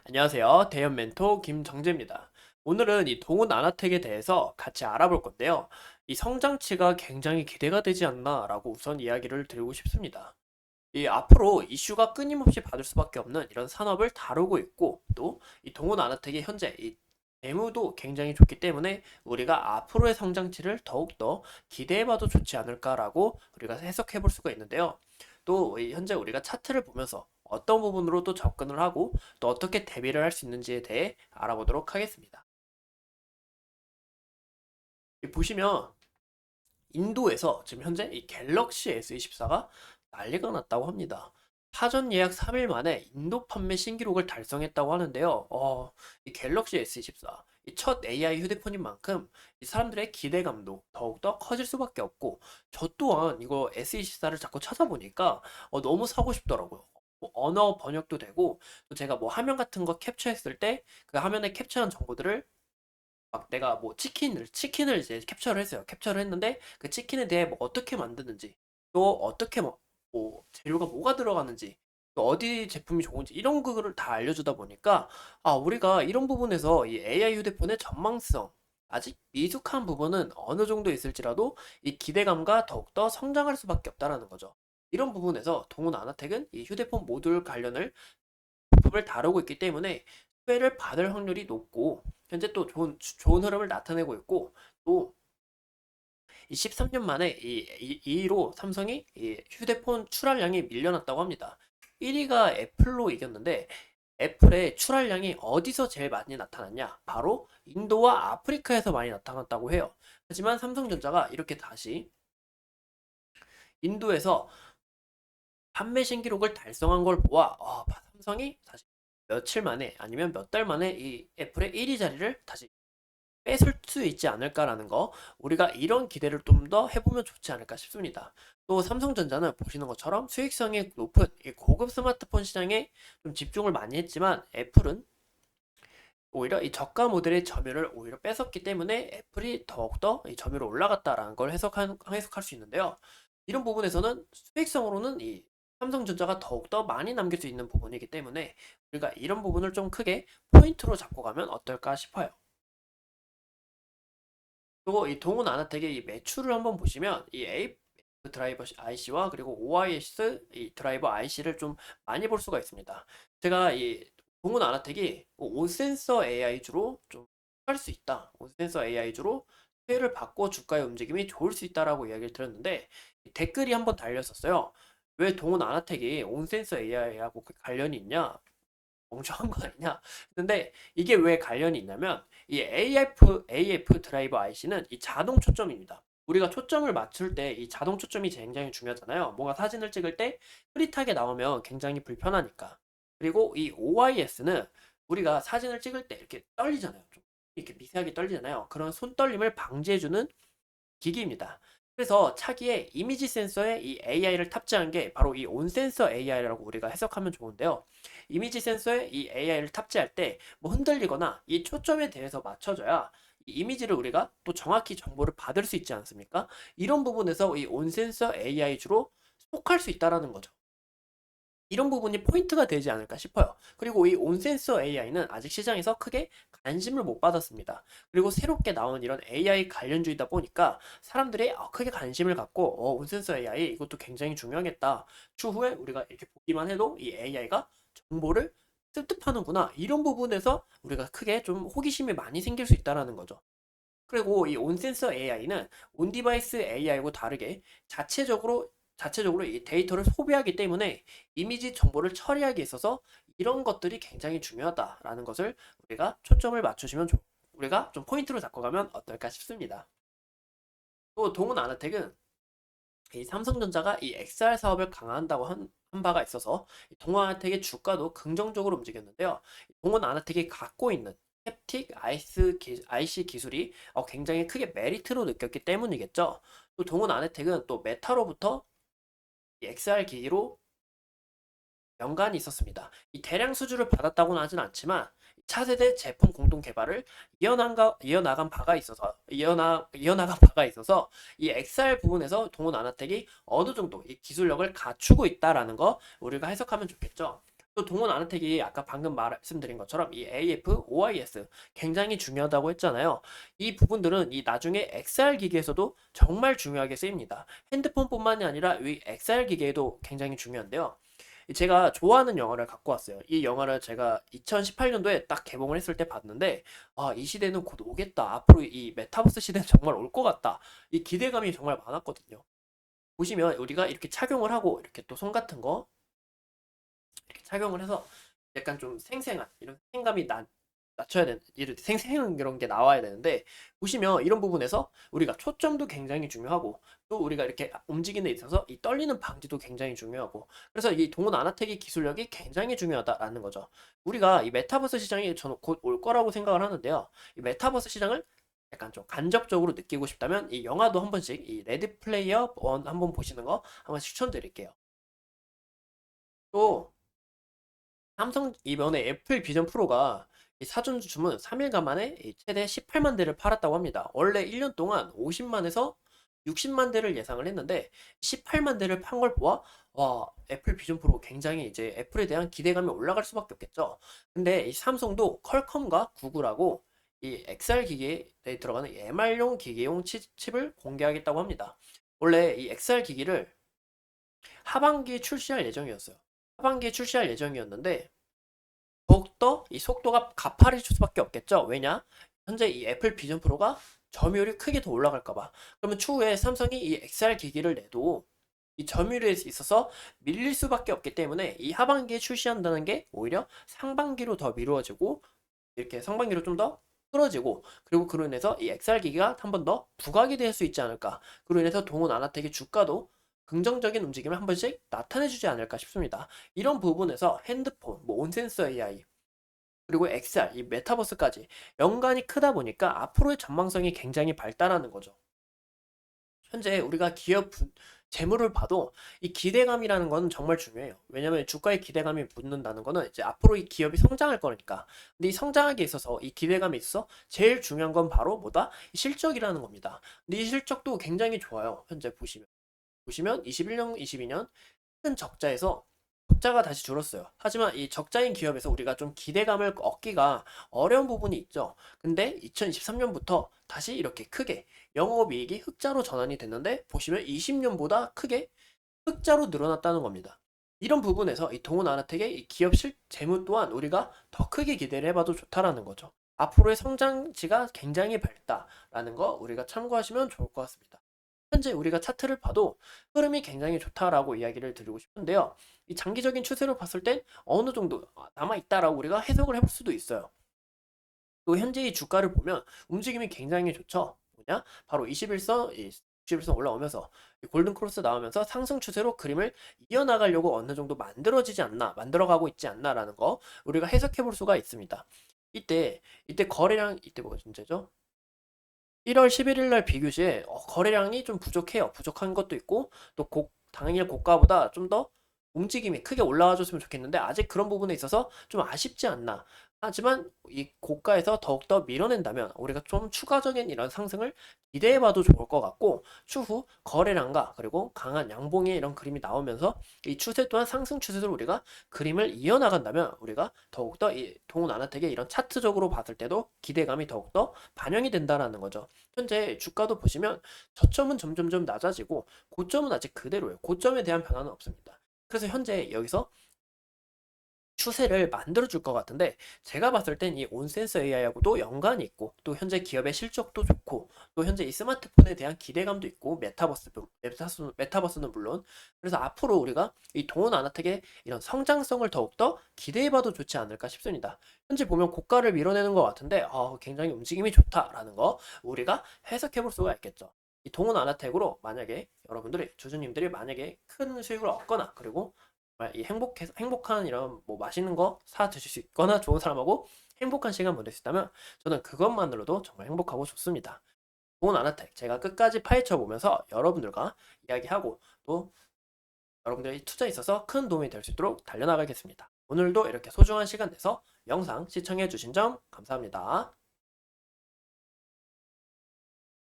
안녕하세요. 대연 멘토 김정재입니다. 오늘은 이 동은 아나텍에 대해서 같이 알아볼 건데요. 이 성장치가 굉장히 기대가 되지 않나라고 우선 이야기를 드리고 싶습니다. 이 앞으로 이슈가 끊임없이 받을 수밖에 없는 이런 산업을 다루고 있고 또 이 동은 아나텍의 현재 이 재무도 굉장히 좋기 때문에 우리가 앞으로의 성장치를 더욱더 기대해봐도 좋지 않을까라고 우리가 해석해 볼 수가 있는데요. 또 현재 우리가 차트를 보면서 어떤 부분으로 또 접근을 하고 또 어떻게 대비를 할 수 있는지에 대해 알아보도록 하겠습니다. 보시면 인도에서 지금 현재 이 갤럭시 S24가 난리가 났다고 합니다. 사전 예약 3일 만에 인도 판매 신기록을 달성했다고 하는데요. 이 갤럭시 S24, 이 첫 AI 휴대폰인 만큼 이 사람들의 기대감도 더욱더 커질 수밖에 없고, 저 또한 이거 S24를 자꾸 찾아보니까 너무 사고 싶더라고요. 뭐 언어 번역도 되고, 또 제가 뭐 화면 같은 거 캡처했을 때 그 화면에 캡처한 정보들을 막 내가 뭐 치킨을 이제 캡처를 했어요. 캡처를 했는데 그 치킨에 대해 뭐 어떻게 만드는지 또 어떻게 뭐 재료가 뭐가 들어가는지 또 어디 제품이 좋은지 이런 거를 다 알려주다 보니까 우리가 이런 부분에서 이 AI 휴대폰의 전망성 아직 미숙한 부분은 어느 정도 있을지라도 이 기대감과 더욱더 성장할 수밖에 없다라는 거죠. 이런 부분에서 동훈 아나텍은 이 휴대폰 모듈 관련을 부품을 다루고 있기 때문에 수혜를 받을 확률이 높고 현재 또 좋은 흐름을 나타내고 있고 또 이 13년 만에 이2로 삼성이 이 휴대폰 출하량이 밀려났다고 합니다. 1위가 애플로 이겼는데 애플의 출하량이 어디서 제일 많이 나타났냐? 바로 인도와 아프리카에서 많이 나타났다고 해요. 하지만 삼성전자가 이렇게 다시 인도에서 판매 신기록을 달성한 걸 보아 삼성이 다시 며칠 만에 아니면 몇 달 만에 이 애플의 1위 자리를 다시 뺏을 수 있지 않을까라는 거 우리가 이런 기대를 좀 더 해보면 좋지 않을까 싶습니다. 또 삼성전자는 보시는 것처럼 수익성이 높은 이 고급 스마트폰 시장에 좀 집중을 많이 했지만 애플은 오히려 이 저가 모델의 점유율을 오히려 뺏었기 때문에 애플이 더욱더 이 점유율이 올라갔다라는 걸 해석할 수 있는데요. 이런 부분에서는 수익성으로는 이 삼성전자가 더욱더 많이 남길 수 있는 부분이기 때문에 우리가 이런 부분을 좀 크게 포인트로 잡고 가면 어떨까 싶어요. 또 이 동훈 아나텍의 이 매출을 한번 보시면 이 A 드라이버 IC와 그리고 OIS 이 드라이버 IC를 좀 많이 볼 수가 있습니다. 제가 이 동훈 아나텍이 온센서 AI주로 좀 할 수 있다. 온센서 AI주로 수혜를 받고 주가의 움직임이 좋을 수 있다라고 이야기를 드렸는데 댓글이 한번 달렸었어요. 왜 동훈 아나텍이 온센서 AI하고 관련이 있냐? 멍청한 거 아니냐? 근데 이게 왜 관련이 있냐면 이 AF 드라이버 IC는 이 자동 초점입니다. 우리가 초점을 맞출 때 이 자동 초점이 굉장히 중요하잖아요. 뭔가 사진을 찍을 때 흐릿하게 나오면 굉장히 불편하니까. 그리고 이 OIS는 우리가 사진을 찍을 때 이렇게 떨리잖아요. 좀 이렇게 미세하게 떨리잖아요. 그런 손 떨림을 방지해주는 기기입니다. 그래서 차기에 이미지 센서에 이 AI를 탑재한 게 바로 이 온센서 AI라고 우리가 해석하면 좋은데요. 이미지 센서에 이 AI를 탑재할 때 뭐 흔들리거나 이 초점에 대해서 맞춰줘야 이 이미지를 우리가 또 정확히 정보를 받을 수 있지 않습니까? 이런 부분에서 이 온센서 AI 주로 속할 수 있다라는 거죠. 이런 부분이 포인트가 되지 않을까 싶어요. 그리고 이 온센서 AI는 아직 시장에서 크게 관심을 못 받았습니다. 그리고 새롭게 나온 이런 AI 관련주의다 보니까 사람들이 크게 관심을 갖고 온센서 AI 이것도 굉장히 중요하겠다. 추후에 우리가 이렇게 보기만 해도 이 AI가 정보를 습득하는구나. 이런 부분에서 우리가 크게 좀 호기심이 많이 생길 수 있다는 거죠. 그리고 이 온센서 AI는 온디바이스 AI하고 다르게 자체적으로 이 데이터를 소비하기 때문에 이미지 정보를 처리하기 있어서 이런 것들이 굉장히 중요하다라는 것을 우리가 초점을 맞추시면 우리가 좀 포인트로 잡고 가면 어떨까 싶습니다. 또 동훈 아나텍은 이 삼성전자가 이 XR 사업을 강화한다고 한 바가 있어서 동훈 아나텍의 주가도 긍정적으로 움직였는데요. 동훈 아나텍이 갖고 있는 햅틱 IC 기술이 굉장히 크게 메리트로 느꼈기 때문이겠죠. 또 동훈 아나텍은 또 메타로부터 이 XR 기기로 연관이 있었습니다. 이 대량 수주를 받았다고는 하진 않지만 차세대 제품 공동 개발을 이어나간 바가 있어서 이 XR 부분에서 동원 아나텍이 어느 정도 이 기술력을 갖추고 있다라는 거 우리가 해석하면 좋겠죠. 또 동원 아나텍이 아까 방금 말씀드린 것처럼 이 AF, OIS 굉장히 중요하다고 했잖아요. 이 부분들은 이 나중에 XR 기기에서도 정말 중요하게 쓰입니다. 핸드폰뿐만이 아니라 이 XR 기기에도 굉장히 중요한데요. 제가 좋아하는 영화를 갖고 왔어요. 이 영화를 제가 2018년도에 딱 개봉을 했을 때 봤는데, 아, 이 시대는 곧 오겠다. 앞으로 이 메타버스 시대는 정말 올 것 같다. 이 기대감이 정말 많았거든요. 보시면 우리가 이렇게 착용을 하고 이렇게 또 손 같은 거 이렇게 착용을 해서 약간 좀 생생한 이런 생감이 낮춰야 되는 이런 생생한 이런 게 나와야 되는데, 보시면 이런 부분에서 우리가 초점도 굉장히 중요하고 또 우리가 이렇게 움직이는 데 있어서 이 떨리는 방지도 굉장히 중요하고, 그래서 이 동원 아나텍의 기술력이 굉장히 중요하다라는 거죠. 우리가 이 메타버스 시장이 저는 곧 올 거라고 생각을 하는데요. 이 메타버스 시장을 약간 좀 간접적으로 느끼고 싶다면 이 영화도 한 번씩 이 레드 플레이어 원 한번 보시는 거 한번 추천드릴게요. 또 삼성 이번에 애플 비전 프로가 이 사전 주문 3일간 만에 이 최대 18만 대를 팔았다고 합니다. 원래 1년 동안 50만에서 60만 대를 예상을 했는데 18만 대를 판 걸 보아 와, 애플 비전 프로 굉장히 이제 애플에 대한 기대감이 올라갈 수밖에 없겠죠. 근데 이 삼성도 퀄컴과 구글하고 이 XR 기기에 들어가는 MR용 기계용 칩을 공개하겠다고 합니다. 원래 이 XR 기기를 하반기에 출시할 예정이었어요. 하반기에 출시할 예정이었는데 더욱더 이 속도가 가파르질 수밖에 없겠죠. 왜냐? 현재 이 애플 비전 프로가 점유율이 크게 더 올라갈까봐. 그러면 추후에 삼성이 이 XR 기기를 내도 이 점유율에 있어서 밀릴 수밖에 없기 때문에 이 하반기에 출시한다는 게 오히려 상반기로 더 미루어지고 이렇게 상반기로 좀 더 끌어지고, 그리고 그로 인해서 이 XR 기기가 한 번 더 부각이 될 수 있지 않을까. 그로 인해서 동원 아나텍의 주가도 긍정적인 움직임을 한 번씩 나타내주지 않을까 싶습니다. 이런 부분에서 핸드폰, 뭐 온센서 AI, 그리고 XR, 이 메타버스까지 연관이 크다 보니까 앞으로의 전망성이 굉장히 발달하는 거죠. 현재 우리가 기업 재물을 봐도 이 기대감이라는 건 정말 중요해요. 왜냐면 주가에 기대감이 붙는다는 거는 이제 앞으로 이 기업이 성장할 거니까. 근데 이 성장하기에 있어서 이 기대감이 있어 제일 중요한 건 바로 뭐다? 이 실적이라는 겁니다. 근데 이 실적도 굉장히 좋아요. 현재 보시면 21년, 22년 큰 적자에서 적자가 다시 줄었어요. 하지만 이 적자인 기업에서 우리가 좀 기대감을 얻기가 어려운 부분이 있죠. 근데 2023년부터 다시 이렇게 크게 영업이익이 흑자로 전환이 됐는데, 보시면 20년보다 크게 흑자로 늘어났다는 겁니다. 이런 부분에서 이 동원 아나텍의 이 기업 재무 또한 우리가 더 크게 기대를 해봐도 좋다라는 거죠. 앞으로의 성장치가 굉장히 밝다라는 거 우리가 참고하시면 좋을 것 같습니다. 현재 우리가 차트를 봐도 흐름이 굉장히 좋다라고 이야기를 드리고 싶은데요. 이 장기적인 추세로 봤을 땐 어느 정도 남아있다라고 우리가 해석을 해볼 수도 있어요. 또 현재의 주가를 보면 움직임이 굉장히 좋죠. 뭐냐? 바로 21선 올라오면서 골든 크로스 나오면서 상승 추세로 그림을 이어나가려고 어느 정도 만들어지지 않나, 만들어가고 있지 않나라는 거 우리가 해석해 볼 수가 있습니다. 이때 거래량, 이때 뭐가 문제죠? 1월 11일 날 비교 시에 거래량이 좀 부족해요. 부족한 것도 있고 또 당일 고가보다 좀 더 움직임이 크게 올라와 줬으면 좋겠는데 아직 그런 부분에 있어서 좀 아쉽지 않나. 하지만 이 고가에서 더욱더 밀어낸다면 우리가 좀 추가적인 이런 상승을 기대해봐도 좋을 것 같고, 추후 거래량과 그리고 강한 양봉의 이런 그림이 나오면서 이 추세 또한 상승 추세로 우리가 그림을 이어나간다면 우리가 더욱더 이 동원 아나텍의 이런 차트적으로 봤을 때도 기대감이 더욱더 반영이 된다라는 거죠. 현재 주가도 보시면 저점은 점점점 낮아지고 고점은 아직 그대로예요. 고점에 대한 변화는 없습니다. 그래서 현재 여기서 추세를 만들어 줄 것 같은데, 제가 봤을 땐 이 온센서 AI하고도 연관이 있고 또 현재 기업의 실적도 좋고 또 현재 이 스마트폰에 대한 기대감도 있고 메타버스는 물론, 그래서 앞으로 우리가 이 동원 아나텍의 이런 성장성을 더욱더 기대해봐도 좋지 않을까 싶습니다. 현재 보면 고가를 밀어내는 것 같은데 굉장히 움직임이 좋다라는 거 우리가 해석해 볼 수가 있겠죠. 이 동원 아나텍으로 만약에 여러분들이 주주님들이 만약에 큰 수익을 얻거나, 그리고 정말 이 행복한 이런 뭐 맛있는 거 사 드실 수 있거나 좋은 사람하고 행복한 시간 보낼 수 있다면 저는 그것만으로도 정말 행복하고 좋습니다. 좋은 아나텍 제가 끝까지 파헤쳐 보면서 여러분들과 이야기하고 또 여러분들의 투자에 있어서 큰 도움이 될 수 있도록 달려나가겠습니다. 오늘도 이렇게 소중한 시간 내서 영상 시청해 주신 점 감사합니다.